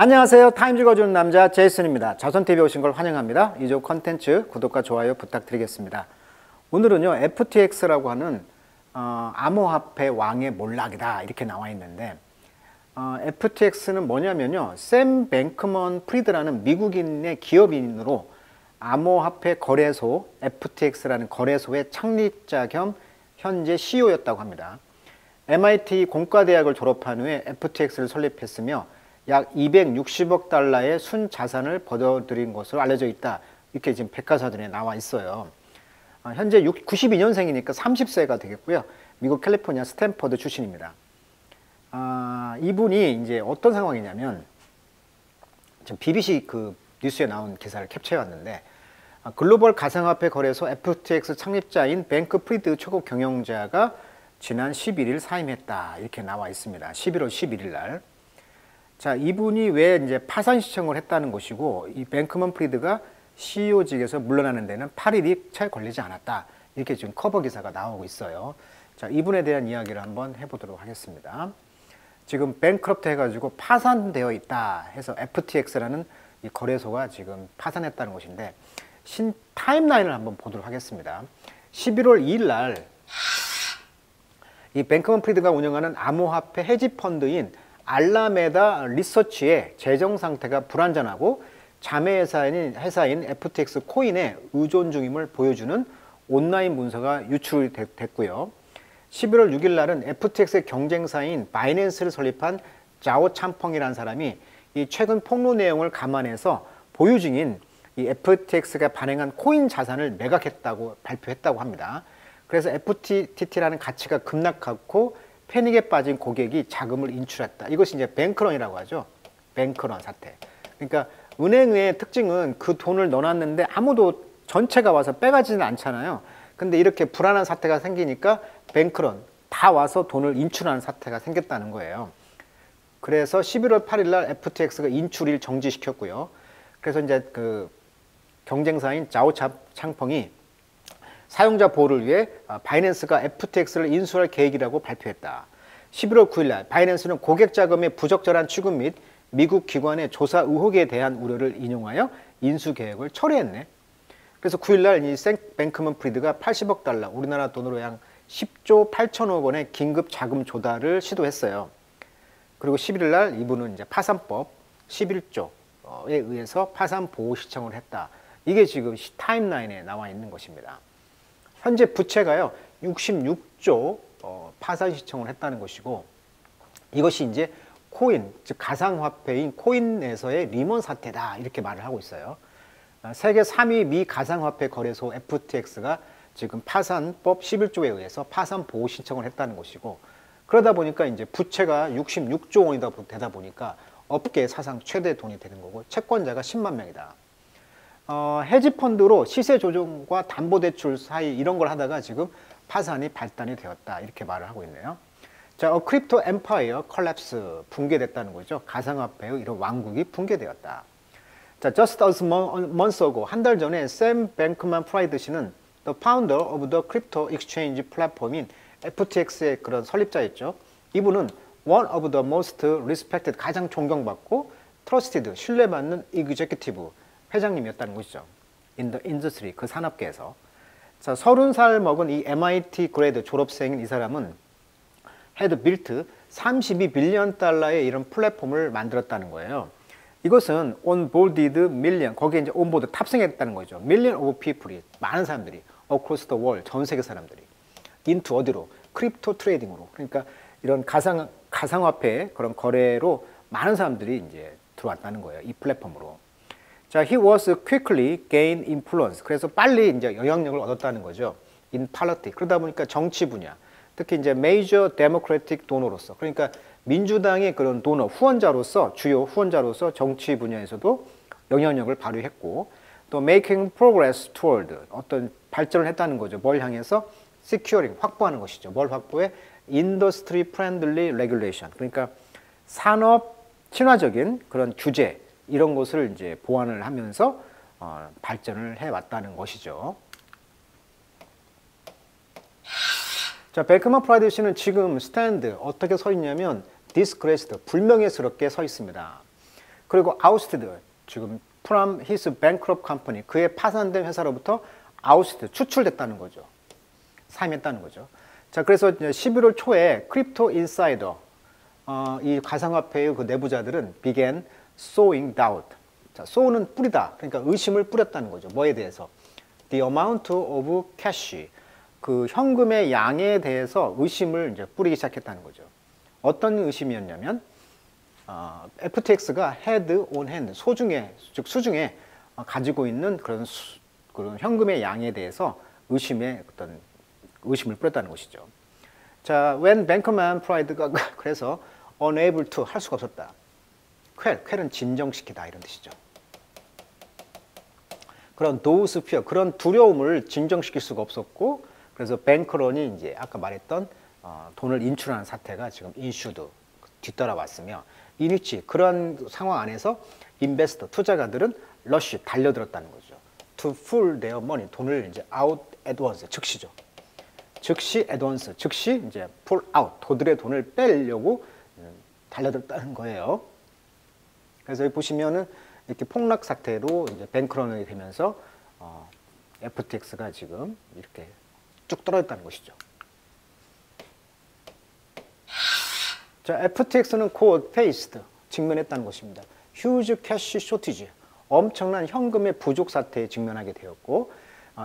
안녕하세요. 타임즈 읽어주는 남자 제이슨입니다. 자선TV에 오신 걸 환영합니다. 이쪽 컨텐츠 구독과 좋아요 부탁드리겠습니다. 오늘은요, FTX라고 하는 암호화폐 왕의 몰락이다 이렇게 나와 있는데, FTX는 뭐냐면요, 샘 뱅크먼 프리드라는 미국인의 기업인으로 암호화폐 거래소 FTX라는 거래소의 창립자 겸 현재 CEO였다고 합니다. MIT 공과대학을 졸업한 후에 FTX를 설립했으며 약 260억 달러의 순자산을 거둬들인 것으로 알려져 있다. 이렇게 지금 백과사전에 나와 있어요. 현재 92년생이니까 30세가 되겠고요. 미국 캘리포니아 스탠퍼드 출신입니다. 이분이 이제 어떤 상황이냐면, 지금 BBC 그 뉴스에 나온 기사를 캡처해 왔는데, 글로벌 가상화폐 거래소 FTX 창립자인 뱅크 프리드 최고 경영자가 지난 11일 사임했다. 이렇게 나와 있습니다. 11월 11일 날. 자, 이분이 왜 이제 파산 신청을 했다는 것이고, 이 뱅크먼 프리드가 CEO직에서 물러나는 데는 8일이 채 걸리지 않았다. 이렇게 지금 커버 기사가 나오고 있어요. 자, 이분에 대한 이야기를 한번 해보도록 하겠습니다. 지금 뱅크럽트 해가지고 파산되어 있다 해서 FTX라는 이 거래소가 지금 파산했다는 것인데, 타임라인을 한번 보도록 하겠습니다. 11월 2일 날 이 뱅크먼 프리드가 운영하는 암호화폐 헤지펀드인 알라메다 리서치의 재정 상태가 불안전하고 자매 회사인 FTX 코인에 의존 중임을 보여주는 온라인 문서가 유출됐고요. 11월 6일 날은 FTX의 경쟁사인 바이낸스를 설립한 자오 참펑이라는 사람이 이 최근 폭로 내용을 감안해서 보유 중인 이 FTX가 발행한 코인 자산을 매각했다고 발표했다고 합니다. 그래서 FTT라는 가치가 급락하고 패닉에 빠진 고객이 자금을 인출했다. 이것이 이제 뱅크런이라고 하죠. 뱅크런 사태. 그러니까 은행의 특징은 그 돈을 넣어놨는데 아무도 전체가 와서 빼가지는 않잖아요. 근데 이렇게 불안한 사태가 생기니까 뱅크런, 다 와서 돈을 인출하는 사태가 생겼다는 거예요. 그래서 11월 8일 날 FTX가 인출을 정지시켰고요. 그래서 이제 그 경쟁사인 자오 창펑이 사용자 보호를 위해 바이낸스가 FTX를 인수할 계획이라고 발표했다. 11월 9일 날 바이낸스는 고객 자금의 부적절한 취급 및 미국 기관의 조사 의혹에 대한 우려를 인용하여 인수 계획을 철회했네. 그래서 9일 날 이 뱅크먼 프리드가 80억 달러, 우리나라 돈으로 약 10조 8천억 원의 긴급 자금 조달을 시도했어요. 그리고 11일 날 이분은 이제 파산법 11조에 의해서 파산 보호 신청을 했다. 이게 지금 타임라인에 나와 있는 것입니다. 현재 부채가요 66조 파산 신청을 했다는 것이고, 이것이 이제 코인, 즉 가상화폐인 코인에서의 리먼 사태다 이렇게 말을 하고 있어요. 세계 3위 미 가상화폐 거래소 FTX가 지금 파산법 11조에 의해서 파산 보호 신청을 했다는 것이고, 그러다 보니까 이제 부채가 66조 원이 되다 보니까 업계 사상 최대 돈이 되는 거고, 채권자가 10만 명이다. 헤지펀드로 시세 조정과 담보대출 사이 이런 걸 하다가 지금 파산이 발단이 되었다 이렇게 말을 하고 있네요. 자, 크립토 엠파이어 컬랩스, 붕괴됐다는 거죠. 가상화폐의 이런 왕국이 붕괴되었다. 자, just a month ago, 한 달 전에 샘 뱅크먼 프라이드 씨는 the founder of the crypto exchange platform인 FTX의 그런 설립자였죠. 이분은 one of the most respected, 가장 존경받고 trusted, 신뢰받는 executive, 회장님이었다는 것이죠. in the industry, 그 산업계에서. 자, 30살 먹은 이 MIT 그레이드 졸업생인 이 사람은 had built 32빌리언 달러의 이런 플랫폼을 만들었다는 거예요. 이것은 onboarded million, 거기에 이제 온보드 탑승했다는 거죠. million of people이, 많은 사람들이 across the world, 전 세계 사람들이 into 어디로? 크립토 트레이딩으로. 그러니까 이런 가상화폐 그런 거래로 많은 사람들이 이제 들어왔다는 거예요. 이 플랫폼으로. 자, he was quickly gain influence. 그래서 빨리 이제 영향력을 얻었다는 거죠. in politics. 그러다 보니까 정치 분야, 특히 이제 major democratic donor로서, 그러니까 민주당의 그런 도너, 후원자로서, 주요 후원자로서 정치 분야에서도 영향력을 발휘했고, 또 making progress toward, 어떤 발전을 했다는 거죠. 뭘 향해서? securing, 확보하는 것이죠. 뭘 확보해? industry friendly regulation. 그러니까 산업 친화적인 그런 규제, 이런 것을 이제 보완을 하면서 발전을 해왔다는 것이죠. 자, 뱅크먼 프라이드 씨는 지금 스탠드 어떻게 서 있냐면 disgraced, 불명예스럽게 서 있습니다. 그리고 ousted, 지금 from his bankrupt company, 그의 파산된 회사로부터 ousted, 추출됐다는 거죠. 사임했다는 거죠. 자, 그래서 11월 초에 크립토 인사이더, 이 가상화폐의 그 내부자들은 began sowing doubt. 자, sow는 뿌리다. 그러니까 의심을 뿌렸다는 거죠. 뭐에 대해서? The amount of cash, 그 현금의 양에 대해서 의심을 이제 뿌리기 시작했다는 거죠. 어떤 의심이었냐면, FTX가 head on hand, 소중에, 즉 수중에 가지고 있는 그런 현금의 양에 대해서 의심을 뿌렸다는 것이죠. 자, when Bankman Fried가 그래서 unable to, 할 수가 없었다. 쾌는 진정시키다 이런 뜻이죠. 그런 those fear, 그런 두려움을 진정시킬 수가 없었고, 그래서 뱅크런이 이제 아까 말했던 돈을 인출하는 사태가 지금 인슈드 뒤따라왔으며, 이니치 그런 상황 안에서 인베스터 투자가들은 러쉬 달려들었다는 거죠. To pull their money, 돈을 이제 out at once, 즉시죠. 즉시 at once, 즉시 이제 pull out, 그들의 돈을 빼려고 달려들었다는 거예요. 그래서 여기 보시면은 이렇게 폭락 사태로 이제 뱅크런이 되면서 FTX가 지금 이렇게 쭉 떨어졌다는 것이죠. 자, FTX는 곧 faced, 직면했다는 것입니다. huge cash shortage, 엄청난 현금의 부족 사태에 직면하게 되었고,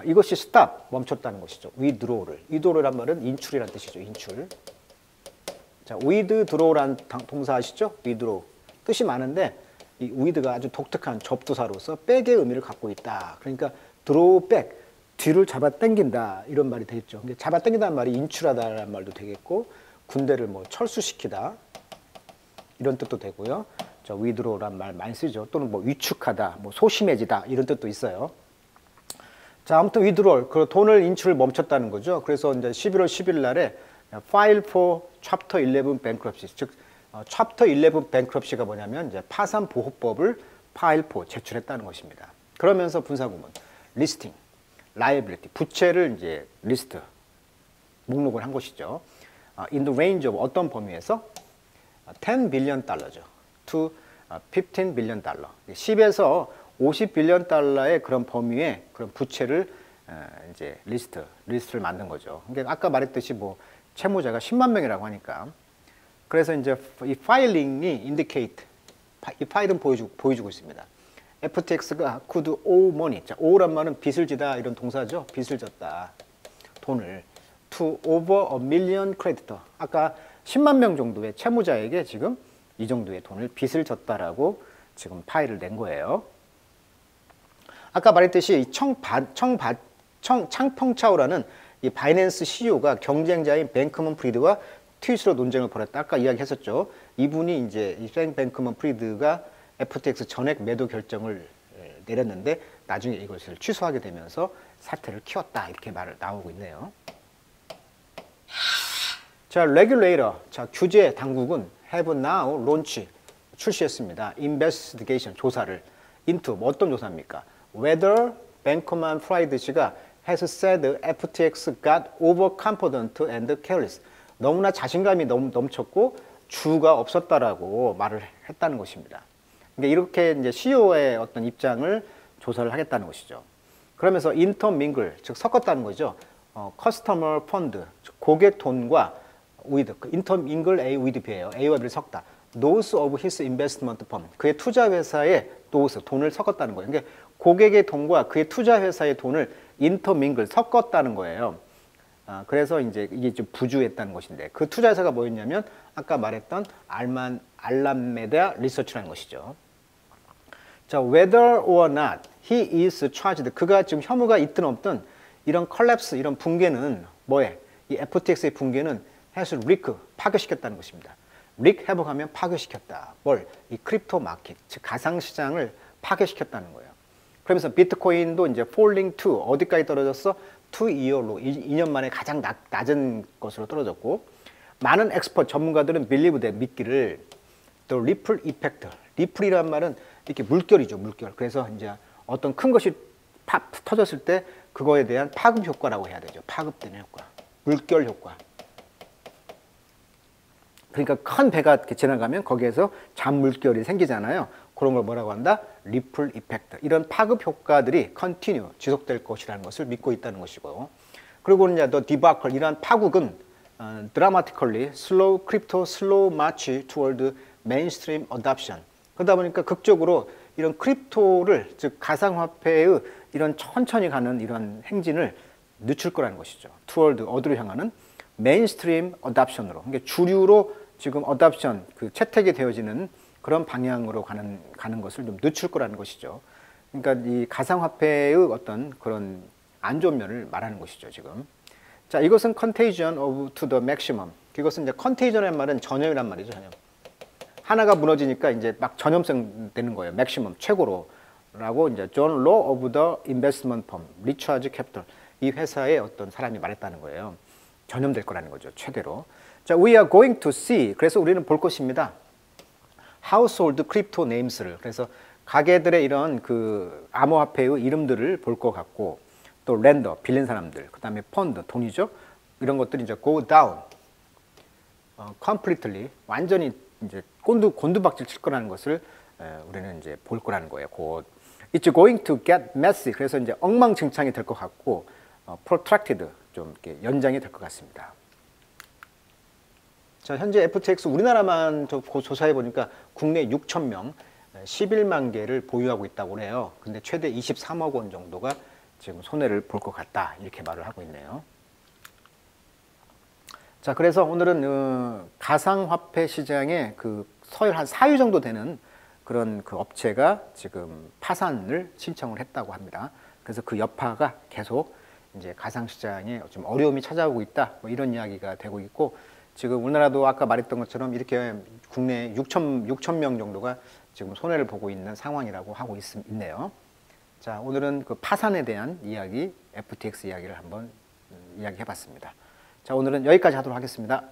이것이 stop, 멈췄다는 것이죠. withdraw란 말은 인출이라는 뜻이죠. 인출. 자, withdraw란 동사 아시죠? withdraw. 뜻이 많은데 이 with가 아주 독특한 접두사로서 백의 의미를 갖고 있다. 그러니까 draw back, 뒤를 잡아당긴다 이런 말이 되겠죠. 근데 잡아당긴다는 말이 인출하다라는 말도 되겠고, 군대를 뭐 철수시키다 이런 뜻도 되고요. 자, withdraw란 말 많이 쓰죠. 또는 뭐 위축하다, 뭐 소심해지다 이런 뜻도 있어요. 자, 아무튼 withdrawal, 그 돈을 인출을 멈췄다는 거죠. 그래서 이제 11월 10일 날에 file for Chapter 11 bankruptcy, 즉 Chapter 11 bankruptcy가 뭐냐면 이제 파산 보호법을 file for 제출했다는 것입니다. 그러면서 분사구문 listing, liability, 부채를 이제 리스트 목록을 한 것이죠. In the range of 어떤 범위에서 10 빌리언 달러죠. to 15 빌리언 달러. 10에서 50 빌리언 달러의 그런 범위의 그런 부채를 이제 리스트를 만든 거죠. 그러니까 아까 말했듯이 뭐 채무자가 10만 명이라고 하니까, 그래서 이제 이 파일링이 indicate, 이 파일은 보여주고 있습니다. FTX가 could owe money. 자, owe란 말은 빚을 지다 이런 동사죠. 빚을 졌다. 돈을 to over a million creditor. 아까 10만 명 정도의 채무자에게 지금 이 정도의 돈을 빚을 졌다라고 지금 파일을 낸 거예요. 아까 말했듯이 창펑차오라는 이 바이낸스 CEO가 경쟁자인 뱅크먼 프리드와 트윗으로 논쟁을 벌였다. 아까 이야기했었죠. 이분이 이제 이 뱅크먼 프리드가 FTX 전액 매도 결정을 내렸는데 나중에 이것을 취소하게 되면서 사태를 키웠다 이렇게 나오고 있네요. 자, regulator, 자, 규제 당국은 have now launch, 출시했습니다. investigation, 조사를 into, 어떤 조사입니까? Whether Bankman Fried 씨가 has said FTX got overconfident and careless. 너무나 자신감이 넘쳤고 주가 없었다라고 말을 했다는 것입니다. 그러니까 이렇게 이제 CEO의 어떤 입장을 조사를 하겠다는 것이죠. 그러면서 intermingle, 즉 섞었다는 거죠. customer fund, 즉 고객 돈과 with, intermingle A with B예요. A와 B를 섞다. those of his investment firm, 그의 투자 회사의 those, 돈을 섞었다는 거예요. 그러니까 고객의 돈과 그의 투자 회사의 돈을 intermingle, 섞었다는 거예요. 그래서 이제 이게 좀 부주했다는 것인데, 그 투자 회사가 뭐였냐면 아까 말했던 알라메다 리서치라는 것이죠. 자, whether or not he is charged, 그가 지금 혐의가 있든 없든 이런 컬랩스, 이런 붕괴는 뭐에? 이 FTX의 붕괴는 has wreak, 파괴시켰다는 것입니다. wreak, 회복하면 파괴시켰다. 뭘? 이 크립토 마켓, 즉 가상시장을 파괴시켰다는 거예요. 그러면서 비트코인도 이제 falling to, 어디까지 떨어졌어? 2year로, 2년 만에 가장 낮은 것으로 떨어졌고, 많은 엑스퍼트, 전문가들은 believe that, 믿기를 the ripple effect, ripple이라는 말은 이렇게 물결이죠, 물결. 그래서 이제 어떤 큰 것이 터졌을 때 그거에 대한 파급 효과라고 해야 되죠. 파급되는 효과, 물결 효과. 그러니까 큰 배가 이렇게 지나가면 거기에서 잔물결이 생기잖아요. 그런 걸 뭐라고 한다? 리플 이펙트. 이런 파급 효과들이 컨티뉴, 지속될 것이라는 것을 믿고 있다는 것이고, 그리고 이제 더 디바클, 이러한 파국은 dramatically slow crypto slow march toward mainstream adoption. 그러다 보니까 극적으로 이런 크립토를, 즉 가상화폐의 이런 천천히 가는 이런 행진을 늦출 거라는 것이죠. toward, 어디로 향하는? 메인스트림 어답션으로. 그러니까 주류로 지금 어답션, 그 채택이 되어지는 그런 방향으로 가는 것을 좀 늦출 거라는 것이죠. 그러니까 이 가상화폐의 어떤 그런 안 좋은 면을 말하는 것이죠, 지금. 자, 이것은 contagion of to the maximum. 이것은 이제 contagion이라는 말은 전염이란 말이죠, 전염. 하나가 무너지니까 이제 막 전염성 되는 거예요. maximum, 최고로. 라고 이제 John Law of the Investment Firm, 리처드 캐피털, 이 회사의 어떤 사람이 말했다는 거예요. 전염될 거라는 거죠, 최대로. 자, we are going to see, 그래서 우리는 볼 것입니다. household crypto names를, 그래서 가게들의 이런 그 암호화폐의 이름들을 볼 것 같고, 또 렌더, 빌린 사람들, 그 다음에 펀드, 돈이죠. 이런 것들이 이제 go down, completely, 완전히 이제 곤두박질 칠 거라는 것을 우리는 이제 볼 거라는 거예요. 곧 it's going to get messy. 그래서 이제 엉망진창이 될 것 같고, protracted, 좀 이렇게 연장이 될 것 같습니다. 자, 현재 FTX 우리나라만 조사해 보니까 국내 6,000명, 11만 개를 보유하고 있다고 해요. 근데 최대 23억 원 정도가 지금 손해를 볼 것 같다, 이렇게 말을 하고 있네요. 자, 그래서 오늘은 가상화폐 시장에 그 서열 한 4위 정도 되는 그런 그 업체가 지금 파산을 신청을 했다고 합니다. 그래서 그 여파가 계속 이제 가상시장에 좀 어려움이 찾아오고 있다, 뭐 이런 이야기가 되고 있고, 지금 우리나라도 아까 말했던 것처럼 이렇게 국내 6천 명 정도가 지금 손해를 보고 있는 상황이라고 하고 있네요. 자, 오늘은 그 파산에 대한 이야기, FTX 이야기를 한번 이야기해 봤습니다. 자, 오늘은 여기까지 하도록 하겠습니다.